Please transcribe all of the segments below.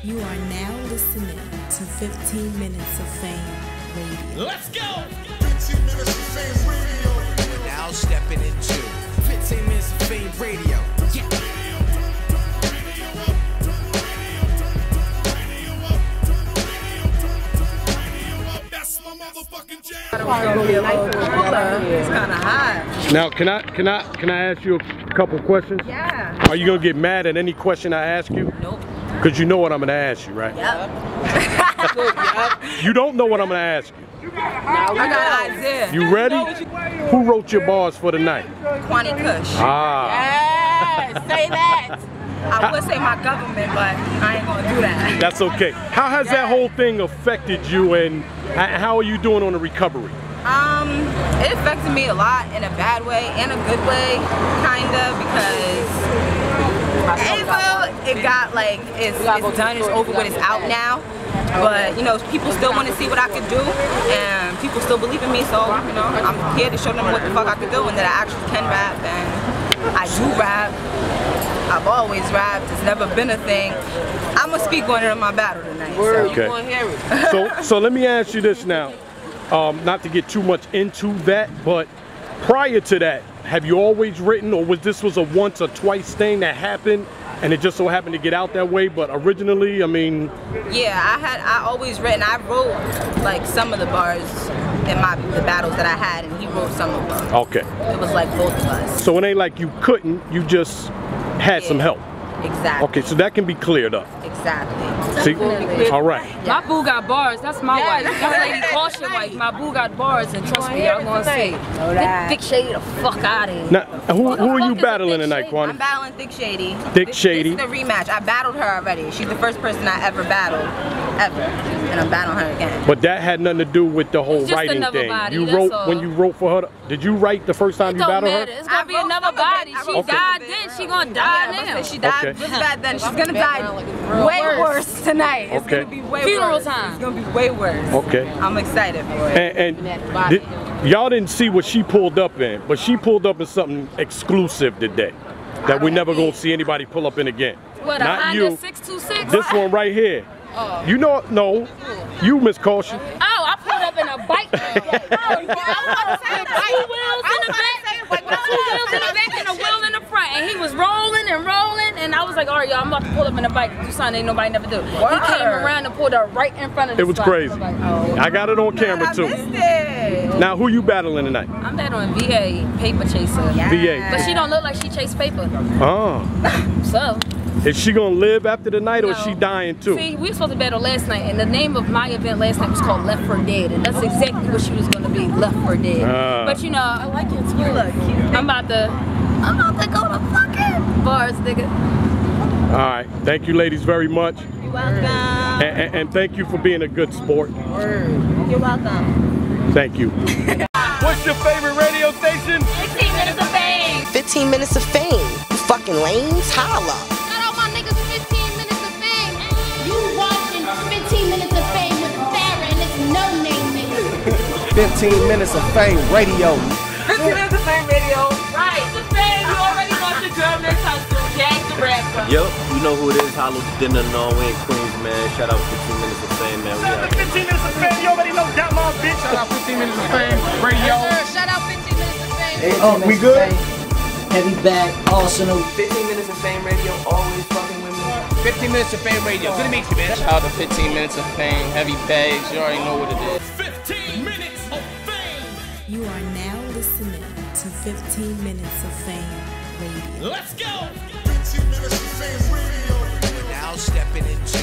You are now listening to 15 Minutes of Fame Radio. Let's go! 15 Minutes of Fame Radio. We're now stepping into 15 Minutes of Fame Radio. Yeah. That's my motherfucking jam. It's kind of hot. Now, can I ask you a couple questions? Yeah. Are you gonna get mad at any question I ask you? Nope. Because you know what I'm gonna ask you, right? Yep. You don't know what I'm gonna ask you. I got an idea. You ready? Who wrote your bars for the night? Kwanii Kussh. Ah. Yes, say that. I would say my government, but I ain't gonna do that. That's okay. How has that whole thing affected you, and how are you doing on the recovery? It affected me a lot in a bad way and a good way, kinda, because it got like it's done, it's over with, it's out now. But you know, people still want to see what I could do, and people still believe in me. So you know, I'm here to show them what the fuck I could do, and that I actually can rap, and I do rap. I've always rapped. It's never been a thing. I'm gonna speak on it in my battle tonight. Word, okay. you gonna hear it. So let me ask you this now. Not to get too much into that, but prior to that, have you always written, or was this a once or twice thing that happened and it just so happened to get out that way? But originally, I mean, yeah, I always written. I wrote like some of the bars in the battles that I had, and he wrote some of them. okay. It was like both of us. So it ain't like you couldn't, you just had some help. Exactly. Okay, so that can be cleared up. Exactly. See? All right. My boo got bars. That's my wife. That's Lady Caution wife. My boo got bars, and trust me, y'all gonna see. Get Thick Shady the fuck out of here. Now, who are you battling tonight, Kwanii? I'm battling Thick Shady. Thick Shady. This is a rematch. I battled her already. She's the first person I ever battled, ever, and I'm battling her again. But that had nothing to do with the whole It's just writing another thing. body, You that's wrote all. when you wrote for her. Did you write the first time It you don't battled matter. her? It's gonna be another body. She Okay. died then. She gonna die now. She died Okay. really bad then. She's gonna die way worse tonight. It's Okay. gonna be way Funeral worse. time. It's gonna be way worse. Okay. I'm excited for it. And y'all didn't see what she pulled up in, but she pulled up in something exclusive today that we never gonna see anybody pull up in again. What, a Not Honda you. 626? This one right here. You know, no, you, Miss Caution. Oh, I pulled up in a bike. Two wheels in the back and a wheel in the front, and he was rolling and rolling, and I was like, all right, y'all, I'm about to pull up in a bike and do something ain't nobody never do. He came around and pulled up right in front of the It was spot. crazy. I was like, oh. I got it on camera I too. missed it. Now, who you battling tonight? I'm battling VA, PaperChaser. VA. But she don't look like she chased paper. Oh. So. Is she gonna live after the night, or is No. she dying too? See, we were supposed to battle last night, and the name of my event last night was called Left for Dead, and that's exactly what she was gonna be, Left for Dead. But you know, I like it too. You look cute. I'm about to go to fucking bars, nigga. All right. Thank you, ladies, very much. You're welcome. And thank you for being a good sport. You're welcome. Thank you. What's your favorite radio station? 15 Minutes of Fame. 15 Minutes of Fame. You fucking lames, holla. Shout out my niggas 15 Minutes of Fame. You watching 15 Minutes of Fame with Farrah and it's no name niggas. 15 Minutes of Fame Radio. 15 Minutes of Fame Radio. Right, the fame. You already got your girl next house to Jack the rapper. Yup, you know who it is. Hollow Dinner, Norway, Queens, man. Shout out 15 Minutes of Fame, man. Shout out to 15 Minutes of Fame. You already know that, my bitch. Shout out 15 Minutes of Fame Radio. Shout out 15 Minutes of Fame. Hey, we good? Heavy bag, Arsenal. 15 Minutes of Fame Radio, always fucking with me. 15 Minutes of Fame Radio. Good to meet you, man. Shout out to 15 Minutes of Fame, Heavy Bags, you already know what it is. 15 Minutes of Fame. You are now listening to 15 Minutes of Fame Radio. Let's go! 15 Minutes of Fame Radio. We're now stepping into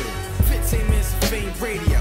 15 Minutes of Fame Radio.